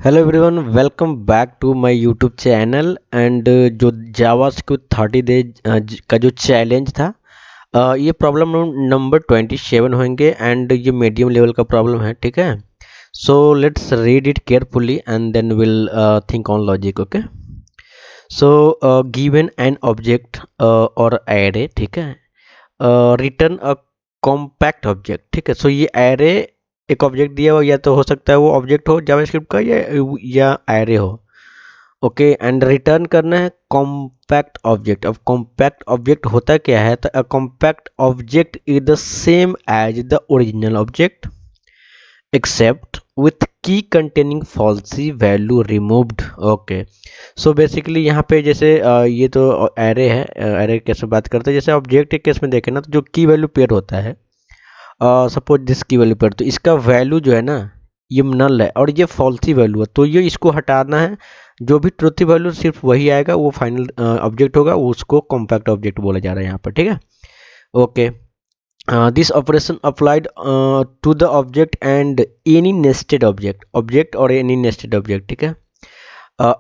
Hello everyone, welcome back to my YouTube channel. And जो JavaScript 30 days का जो challenge था, ये प्रॉब्लम नंबर 27 होंगे एंड ये मीडियम लेवल का प्रॉब्लम है। ठीक है, so let's read it carefully and then will think on logic. Okay, so given an object और एरे, ठीक है, रिटर्न अ कॉम्पैक्ट ऑब्जेक्ट। ठीक है, सो ये एरे एक ऑब्जेक्ट दिया हुआ, या तो हो सकता है वो ऑब्जेक्ट हो जावास्क्रिप्ट का या एरे हो। ओके, एंड रिटर्न करना है कॉम्पैक्ट ऑब्जेक्ट। अब कॉम्पैक्ट ऑब्जेक्ट होता क्या है, तो a compact object is the same as the original object except with key containing falsy value removed. Okay, so basically यहाँ पे जैसे ये तो एरे है। एरे कैसे बात करते हैं, जैसे ऑब्जेक्ट के केस में देखें ना, तो जो की वैल्यू पेयर होता है, सपोज दिस की वैल्यू पेयर, तो इसका वैल्यू जो है ना, ये नल है और ये फॉल्सी वैल्यू है, तो ये इसको हटाना है। जो भी ट्रुथी वैल्यू सिर्फ वही आएगा, वो फाइनल ऑब्जेक्ट होगा, उसको कॉम्पैक्ट ऑब्जेक्ट बोला जा रहा है यहाँ पर। ठीक है, okay, this operation applied to the object and any nested object और एनी नेस्टेड ऑब्जेक्ट। ठीक है,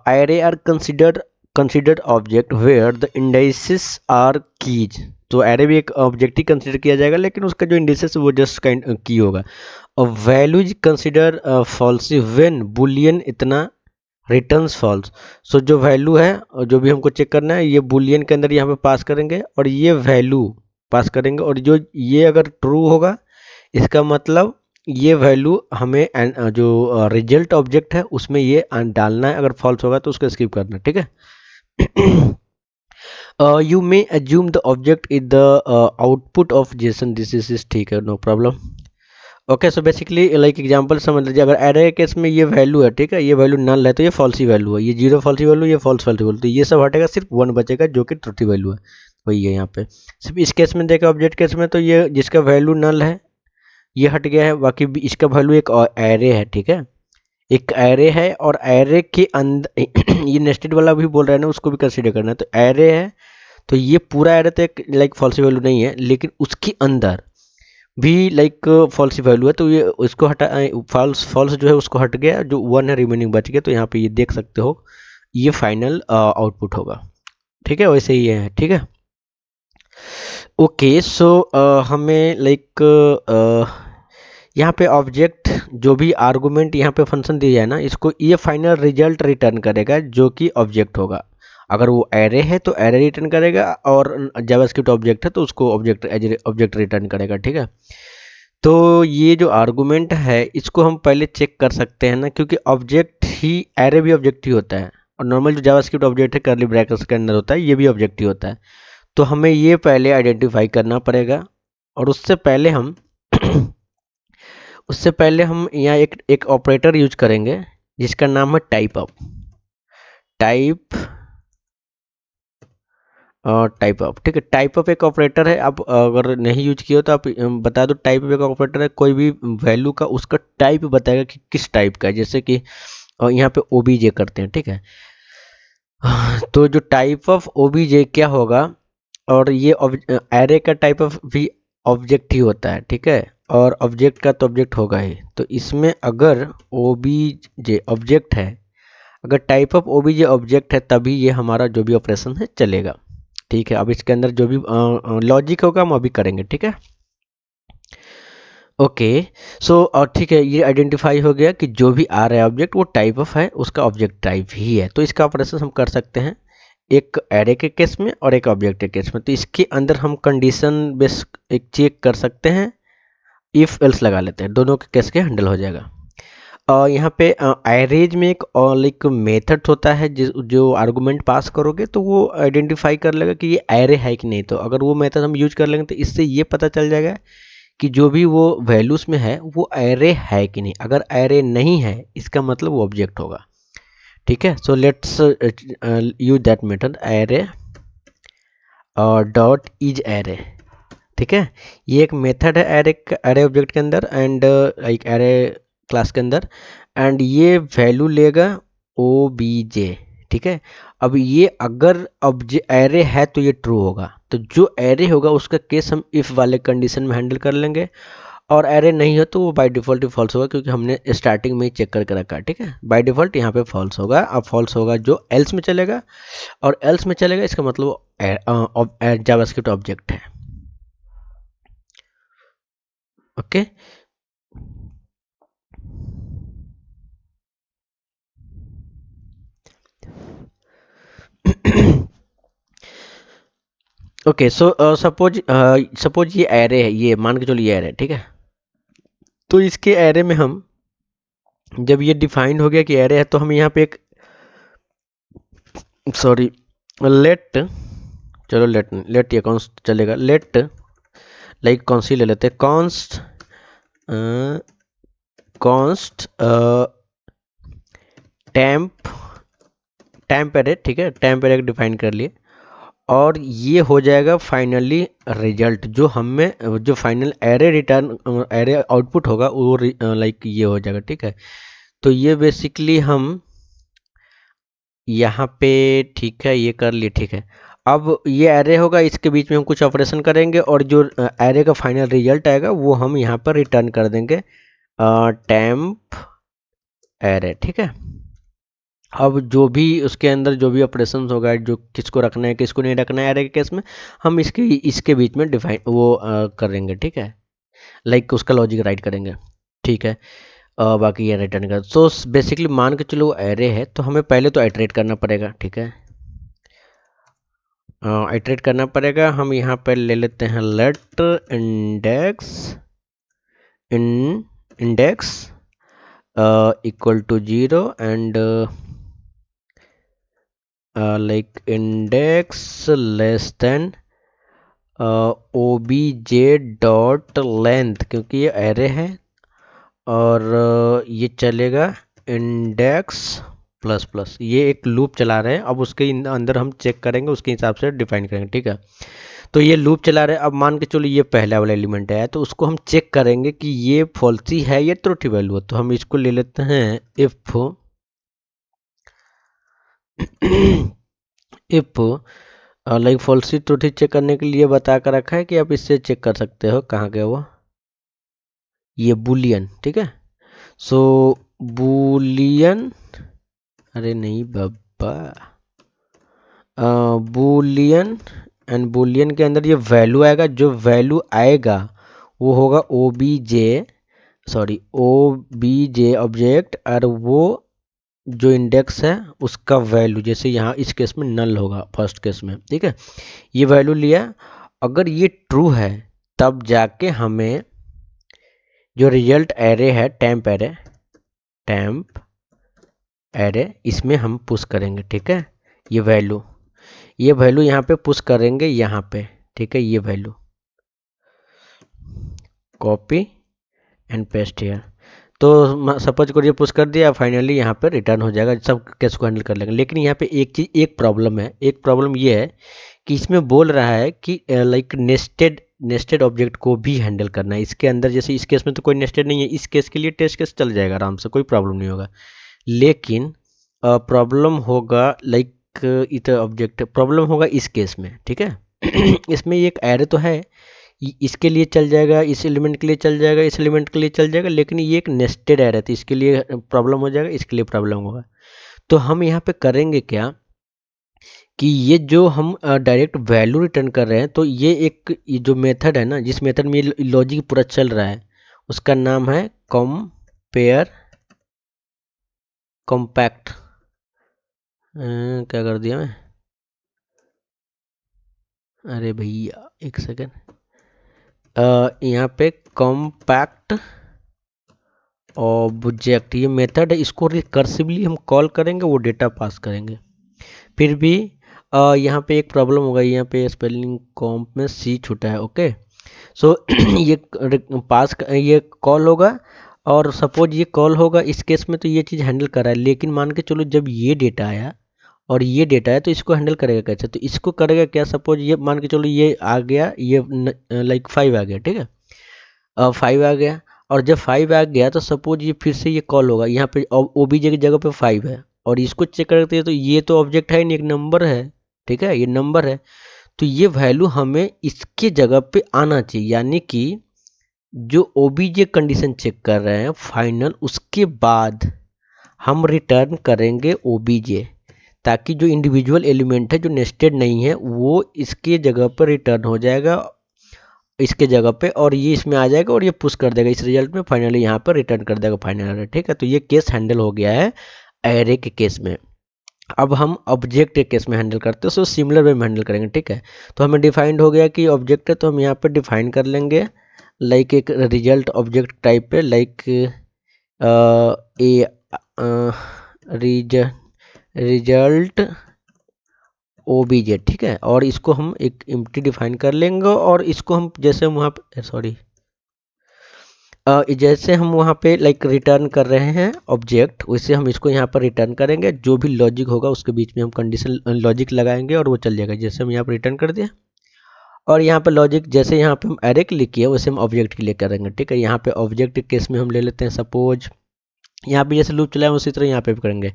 array are considered object where the indices are keys। तो array भी एक ऑब्जेक्ट ही कंसिडर किया जाएगा, लेकिन उसका जो इंडिसेस वो जस्ट काइंड की होगा। और value is consider false when boolean इतना रिटर्न्स फॉल्स। सो जो वैल्यू है और जो भी हमको चेक करना है, ये बुलियन के अंदर यहाँ पे पास करेंगे और ये वैल्यू पास करेंगे, और जो ये अगर ट्रू होगा, इसका मतलब ये वैल्यू हमें जो रिजल्ट ऑब्जेक्ट है उसमें ये डालना है। अगर फॉल्स होगा तो उसको स्किप करना है। ठीक है, you may assume the object is the output of JSON, this is ठीक है, no problem. Okay, so basically like example समझ लीजिए, अगर एरे केस में ये वैल्यू है, ठीक है, ये वैल्यू नल है, तो ये फॉल्सी वैल्यू है, ये जीरो फॉल्सी वैल्यू, ये फॉल्स फॉल्सी वैल्यू, तो ये सब हटेगा, सिर्फ वन बचेगा जो कि ट्रुथी वैल्यू है। वही है यहाँ पे। सिर्फ इस केस में देखा, ऑब्जेक्ट केस में, तो ये जिसका वैल्यू नल है ये हट गया है, बाकी इसका वैल्यू एक एरे है। ठीक है, एक एरे है और एरे के अंदर ये नेस्टेड वाला भी बोल रहा है ना, उसको भी कंसीडर करना है। तो एरे है, तो ये पूरा एरे तो एक लाइक फॉल्सी वैल्यू नहीं है, लेकिन उसके अंदर भी लाइक फॉल्सी वैल्यू है, तो ये उसको हटा, फॉल्स फॉल्स जो है उसको हट गया, जो वन है रिमेनिंग बच गया। तो यहाँ पे ये देख सकते हो, ये फाइनल आउटपुट होगा। ठीक है, वैसे ही है। ठीक है, ओके, सो हमें लाइक यहाँ पे ऑब्जेक्ट जो भी आर्गुमेंट यहाँ पे फंक्शन दिया जाए ना, इसको ये फाइनल रिजल्ट रिटर्न करेगा जो कि ऑब्जेक्ट होगा। अगर वो एरे है तो एरे रिटर्न करेगा, और जावास्क्रिप्ट ऑब्जेक्ट है तो उसको ऑब्जेक्ट एज ऑब्जेक्ट रिटर्न करेगा। ठीक है, तो ये जो आर्गुमेंट है इसको हम पहले चेक कर सकते हैं ना, क्योंकि ऑब्जेक्ट ही, एरे भी ऑब्जेक्ट ही होता है, और नॉर्मल जो जावास्क्रिप्ट ऑब्जेक्ट है कर्ली ब्रैकेट्स के अंदर होता है, ये भी ऑब्जेक्ट ही होता है। तो हमें ये पहले आइडेंटिफाई करना पड़ेगा, और उससे पहले हम यहाँ एक ऑपरेटर यूज करेंगे जिसका नाम है type up. Type type up, ठीक है, टाइप अप एक ऑपरेटर है। आप अगर नहीं यूज किया हो तो आप बता दो, टाइप अप एक ऑपरेटर है, कोई भी वैल्यू का उसका टाइप बताएगा कि किस टाइप का है। जैसे कि यहाँ पे ओबीजे करते हैं। ठीक है, तो जो टाइप ऑफ ओबीजे क्या होगा, और ये एरे का टाइप ऑफ भी ऑब्जेक्ट ही होता है। ठीक है, और ऑब्जेक्ट का तो ऑब्जेक्ट होगा ही, तो इसमें अगर ओबीजे ऑब्जेक्ट है, अगर टाइप ऑफ ओबीजे ऑब्जेक्ट है, तभी ये हमारा जो भी ऑपरेशन है चलेगा। ठीक है, अब इसके अंदर जो भी लॉजिक होगा हम अभी करेंगे। ठीक है, ओके, सो और ठीक है, ये आइडेंटिफाई हो गया कि जो भी आ रहा है ऑब्जेक्ट वो टाइप ऑफ है, उसका ऑब्जेक्ट टाइप ही है। तो इसका ऑपरेशन हम कर सकते हैं एक एरे के केस में और एक ऑब्जेक्ट के केस में। तो इसके अंदर हम कंडीशन बेस एक चेक कर सकते हैं, इफ एल्स लगा लेते हैं, दोनों के केस के हैंडल हो जाएगा। यहाँ पे एरेज में एक लाइक मेथड होता है, जो आर्गुमेंट पास करोगे तो वो आइडेंटिफाई कर लेगा कि ये एरे है कि नहीं। तो अगर वो मेथड हम यूज कर लेंगे तो इससे ये पता चल जाएगा कि जो भी वो वैल्यूज में है वो एरे है कि नहीं। अगर एरे नहीं है, इसका मतलब वो ऑब्जेक्ट होगा। ठीक है, so let's use that method, array dot is array. ठीक है, ये एक मेथड है एरे ऑब्जेक्ट के अंदर, एंड एक एरे क्लास के अंदर, एंड ये वैल्यू लेगा ओबीजे। ठीक है, अब ये अगर एरे है तो ये ट्रू होगा, तो जो एरे होगा उसका केस हम इफ वाले कंडीशन में हैंडल कर लेंगे। और एरे नहीं हो तो वो बाय डिफ़ॉल्ट ही फॉल्स होगा, क्योंकि हमने स्टार्टिंग में ही चेक करके रखा है। ठीक है, बाय डिफ़ॉल्ट यहाँ पे फॉल्स होगा। अब फॉल्स होगा जो एल्स में चलेगा, और एल्स में चलेगा इसका मतलब जावास्क्रिप्ट ऑब्जेक्ट है। ओके। ओके, सो सपोज ये एरे है, ये मान के चलो ये एरे है। ठीक है, तो इसके एरे में हम, जब ये डिफाइंड हो गया कि एरे है, तो हम यहाँ पे एक, सॉरी, लेट, चलो लेट ये कौन चलेगा, लेट लाइक कौन सी ले लेते हैं, const const temp temp array. ठीक है, टेम्प एरे डिफाइन कर लिए, और ये हो जाएगा फाइनली रिजल्ट, जो हमें जो final array return array output होगा वो लाइक ये हो जाएगा। ठीक है, तो ये बेसिकली हम यहाँ पे, ठीक है, ये कर लिए। ठीक है, अब ये एरे होगा, इसके बीच में हम कुछ ऑपरेशन करेंगे, और जो एरे का फाइनल रिजल्ट आएगा वो हम यहाँ पर रिटर्न कर देंगे टेम्प एरे। ठीक है, अब जो भी उसके अंदर जो भी ऑपरेशन होगा, जो किसको रखना है किसको नहीं रखना है एरे के केस में, हम इसके इसके बीच में डिफाइन वो करेंगे। ठीक है, लाइक उसका लॉजिक राइट करेंगे। ठीक है, बाकी ये रिटर्न कर, तो बेसिकली मान के चलो एरे है, तो हमें पहले तो आइटरेट करना पड़ेगा। ठीक है, आइटरेट करना पड़ेगा। हम यहाँ पर ले लेते हैं let index in index equal to 0 and like index less than obj dot length, क्योंकि ये एरे है, और ये चलेगा इंडेक्स प्लस प्लस, ये एक लूप चला रहे हैं। अब उसके अंदर हम चेक करेंगे, उसके हिसाब से डिफाइन करेंगे। ठीक है, तो ये लूप चला रहे हैं। अब मान के चलो ये पहला वाला एलिमेंट है, तो उसको हम चेक करेंगे कि ये फॉल्सी है या ट्रू वैल्यू है। तो हम इसको ले लेते हैं if if like falsy true check करने के लिए बता कर रखा है कि आप इससे चेक कर सकते हो। कहाँ गया वो, ये बुलियन। ठीक है, सो बुलियन, अरे नहीं बाबा, बुलियन, एंड बुलियन के अंदर ये वैल्यू आएगा, जो वैल्यू आएगा वो होगा ओबीजे, सॉरी ओबीजे ऑब्जेक्ट, और वो जो इंडेक्स है उसका वैल्यू, जैसे यहाँ इस केस में नल होगा फर्स्ट केस में। ठीक है, ये वैल्यू लिया, अगर ये ट्रू है तब जाके हमें जो रिजल्ट एरे है टेम्प एरे, इसमें हम पुश करेंगे। ठीक है, ये वैल्यू यहाँ पे पुश करेंगे यहाँ पे। ठीक है, ये value copy and paste here, तो सपोज करिए पुश कर दिया, फाइनली यहाँ पे रिटर्न हो जाएगा, सब केस को हैंडल कर लेंगे। लेकिन यहाँ पे एक प्रॉब्लम है, एक प्रॉब्लम ये है कि इसमें बोल रहा है कि लाइक नेस्टेड ऑब्जेक्ट को भी हैंडल करना है इसके अंदर। जैसे इस केस में तो कोई नेस्टेड नहीं है, इस केस के लिए टेस्ट केस चल जाएगा आराम से, कोई प्रॉब्लम नहीं होगा। लेकिन प्रॉब्लम होगा लाइक इधर ऑब्जेक्ट, प्रॉब्लम होगा इस केस में। ठीक है, इसमें एक एरे तो है, इसके लिए चल जाएगा, इस एलिमेंट के लिए चल जाएगा, इस एलिमेंट के लिए चल जाएगा, लेकिन ये एक नेस्टेड एरे थी, इसके लिए प्रॉब्लम हो जाएगा, इसके लिए प्रॉब्लम होगा। तो हम यहाँ पे करेंगे क्या कि ये जो हम डायरेक्ट वैल्यू रिटर्न कर रहे हैं, तो ये जो मेथड है ना, जिस मेथड में लॉजिक पूरा चल रहा है, उसका नाम है कंपेयर कॉम्पैक्ट। क्या कर दिया मैं, अरे भैया एक सेकेंड, यहाँ पे कॉम्पैक्ट ऑब्जेक्ट ये मेथड है, इसको रिकर्सिवली हम कॉल करेंगे, वो डेटा पास करेंगे। फिर भी यहाँ पे एक प्रॉब्लम होगा, यहाँ पे स्पेलिंग कॉम्प में सी छूटा है। ओके, सो ये ये कॉल होगा, और सपोज ये कॉल होगा इस केस में, तो ये चीज़ हैंडल कर रहा है। लेकिन मान के चलो जब ये डेटा आया और ये डेटा है, तो इसको हैंडल करेगा कैसे, तो इसको करेगा क्या, सपोज ये मान के चलो ये आ गया, ये लाइक 5 आ गया। ठीक है, 5 आ गया, और जब 5 आ गया तो सपोज ये फिर से ये कॉल होगा, यहाँ पे ओबीजे की जगह पे 5 है, और इसको चेक करते हैं तो ये तो ऑब्जेक्ट है नहीं, एक नंबर है। ठीक है, ये नंबर है, तो ये वैल्यू हमें इसके जगह पे आना चाहिए, यानी कि जो ओबीजे कंडीशन चेक कर रहे हैं फाइनल, उसके बाद हम रिटर्न करेंगे ओबीजे, ताकि जो इंडिविजुअल एलिमेंट है जो नेस्टेड नहीं है वो इसके जगह पर रिटर्न हो जाएगा, इसके जगह पे, और ये इसमें आ जाएगा और ये पुश कर देगा इस रिजल्ट में, फाइनली यहाँ पर रिटर्न कर देगा फाइनल एरर। ठीक है, तो ये केस हैंडल हो गया है एरे के केस में। अब हम ऑब्जेक्ट के केस में हैंडल करते हैं, सो सिमिलर वे में हैंडल करेंगे। ठीक है, तो हमें डिफाइंड हो गया कि ऑब्जेक्ट है, तो हम यहाँ पे डिफाइन कर लेंगे लाइक एक रिजल्ट ऑब्जेक्ट टाइप पे, लाइक ए रिजल्ट ओबीजे। ठीक है, और इसको हम एक एम्प्टी डिफाइन कर लेंगे, और इसको हम जैसे हम वहाँ पे सॉरी जैसे हम वहाँ पे लाइक रिटर्न कर रहे हैं ऑब्जेक्ट, वैसे हम इसको यहाँ पर रिटर्न करेंगे। जो भी लॉजिक होगा उसके बीच में हम कंडीशन लॉजिक लगाएंगे और वो चल जाएगा। जैसे हम यहाँ पर रिटर्न कर दिया, और यहाँ पे लॉजिक जैसे यहाँ पे हम एरे के लिए किया वैसे हम ऑब्जेक्ट के लिए करेंगे। ठीक है, यहाँ पे ऑब्जेक्ट के केस में हम ले लेते हैं सपोज यहाँ पे जैसे लूप चलाएं उसी तरह यहाँ पे भी करेंगे।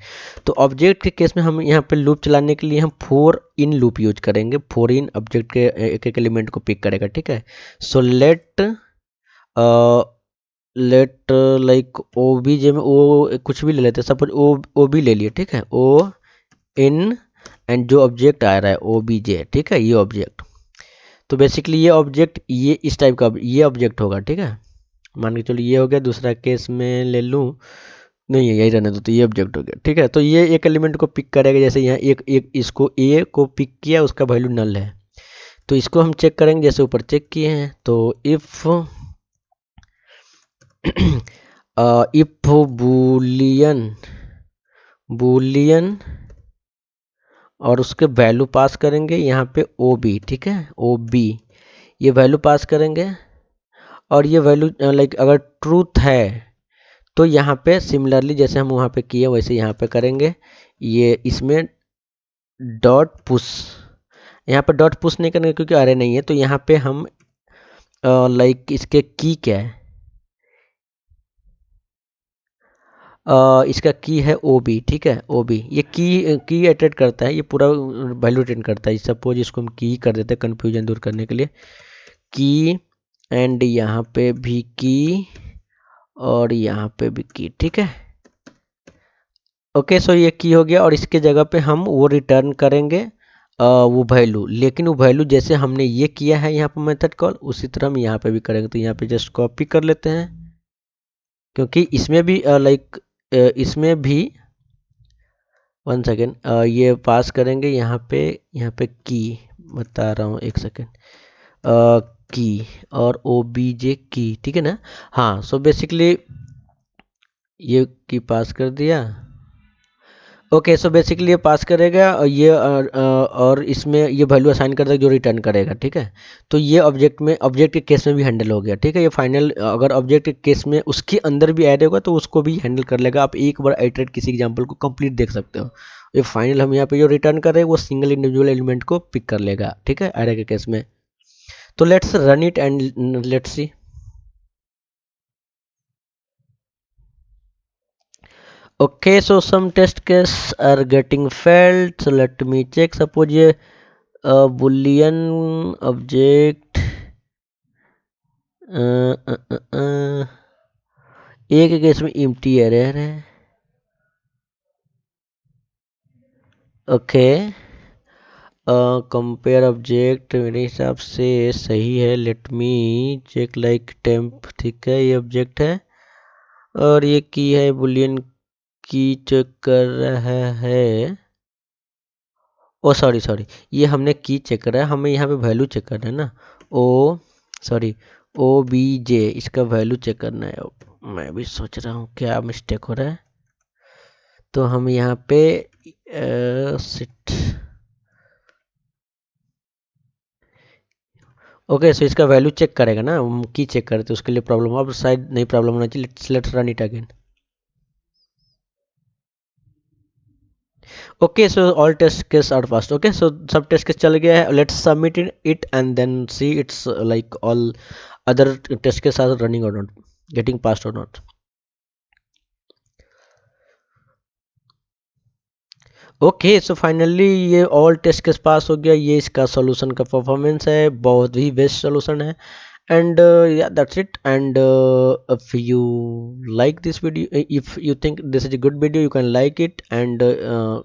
तो ऑब्जेक्ट के केस में हम यहाँ पे लूप चलाने के लिए हम फोर इन लूप यूज करेंगे। फोर इन ऑब्जेक्ट के एक एक एलिमेंट को पिक करेगा। ठीक है, so let like O B J में ओ कुछ भी ले लेते हैं, सपोज ओ बी ले लिए। ठीक है, ओ इन एंड जो ऑब्जेक्ट आ रहा है ओ बी जे। ठीक है, ये ऑब्जेक्ट, तो बेसिकली ये ऑब्जेक्ट ये इस टाइप का ये ऑब्जेक्ट होगा। ठीक है, मान के चलो ये हो गया। दूसरा केस में ले लूँ, नहीं है यही रहने दो, तो ये ऑब्जेक्ट हो गया। ठीक है, तो ये एक एलिमेंट को पिक करेगा। जैसे यहाँ एक एक इसको ए को पिक किया, उसका वैल्यू नल है, तो इसको हम चेक करेंगे जैसे ऊपर चेक किए हैं। तो इफ इफ बूलियन और उसके वैल्यू पास करेंगे यहाँ पे ओ बी। ठीक है, ओ बी ये वैल्यू पास करेंगे, और ये वैल्यू लाइक अगर ट्रूथ है तो यहाँ पे सिमिलरली जैसे हम वहाँ पे किए वैसे यहाँ पे करेंगे। ये इसमें डॉट पुश, यहाँ पे डॉट पुश नहीं करेंगे क्योंकि अरे नहीं है, तो यहाँ पे हम लाइक इसके की क्या है, इसका की है ओ बी। ठीक है, ओ बी ये की अटेंड करता है, ये पूरा वैल्यू अटेंड करता है। सपोज इसको हम की कर देते हैं कन्फ्यूजन दूर करने के लिए, की एंड यहाँ पे भी की और यहाँ पे भी की। ठीक है, ओके, सो ये की हो गया, और इसके जगह पे हम वो रिटर्न करेंगे वो वैल्यू। लेकिन वो वैल्यू जैसे हमने ये किया है यहाँ पे मेथड कॉल, उसी तरह हम यहाँ पे भी करेंगे। तो यहाँ पे जस्ट कॉपी कर लेते हैं, क्योंकि इसमें भी लाइक इसमें भी वन सेकेंड ये पास करेंगे यहाँ पे की बता रहा हूँ, एक सेकेंड की और ओ बी जे की। ठीक है ना, हाँ, सो बेसिकली ये की पास कर दिया। ओके, सो बेसिकली ये पास करेगा, और ये और इसमें ये वैल्यू असाइन कर देगा जो रिटर्न करेगा। ठीक है, तो ये ऑब्जेक्ट के केस में भी हैंडल हो गया। ठीक है, ये फाइनल अगर ऑब्जेक्ट के केस में उसके अंदर भी ऐड होगा तो उसको भी हैंडल कर लेगा। आप एक बार आइटरेट किसी एग्जांपल को कंप्लीट देख सकते हो। ये फाइनल हम यहाँ पे जो रिटर्न कर रहे हैं वो सिंगल इंडिविजुअल एलिमेंट को पिक कर लेगा। ठीक है, एरे के केस में। तो let's run it and let's see. Okay, so some test cases are getting failed. So let me check. Suppose ये boolean object एक केस में empty error है। ओके, कंपेयर ऑब्जेक्ट मेरे हिसाब से सही है। Let me check like temp. ठीक है, ये ऑब्जेक्ट है और ये की है, बुलियन की चेक कर रहा है। ओ सॉरी सॉरी, ये हमने की चेक करा है, हमें यहाँ पे वैल्यू चेक करना है ना। ओ सॉरी, ओ बी जे इसका वैल्यू चेक करना है। मैं भी सोच रहा हूँ क्या मिस्टेक हो रहा है। तो हम यहाँ पे सिट ओके, सो इसका वैल्यू चेक करेगा ना, हम की चेक करते उसके लिए प्रॉब्लम, अब शायद नहीं प्रॉब्लम होना चाहिए। Let's run it again. Okay, so all test case are passed. Okay, so सब टेस्ट केस चल गया है। Let's submit it and then see it's like all other test case are running or not, getting passed or not. Okay, so finally ये all test case pass हो गया। ये इसका solution का परफॉर्मेंस है, बहुत ही बेस्ट सॉल्यूशन है। and yeah, that's it. And if you like this video, if you think this is a good video, you can like it, and you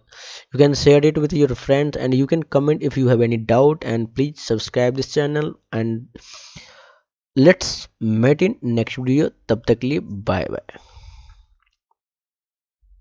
can share it with your friends, and you can comment if you have any doubt, and please subscribe this channel, and let's meet in next video. Tab tak liye bye bye.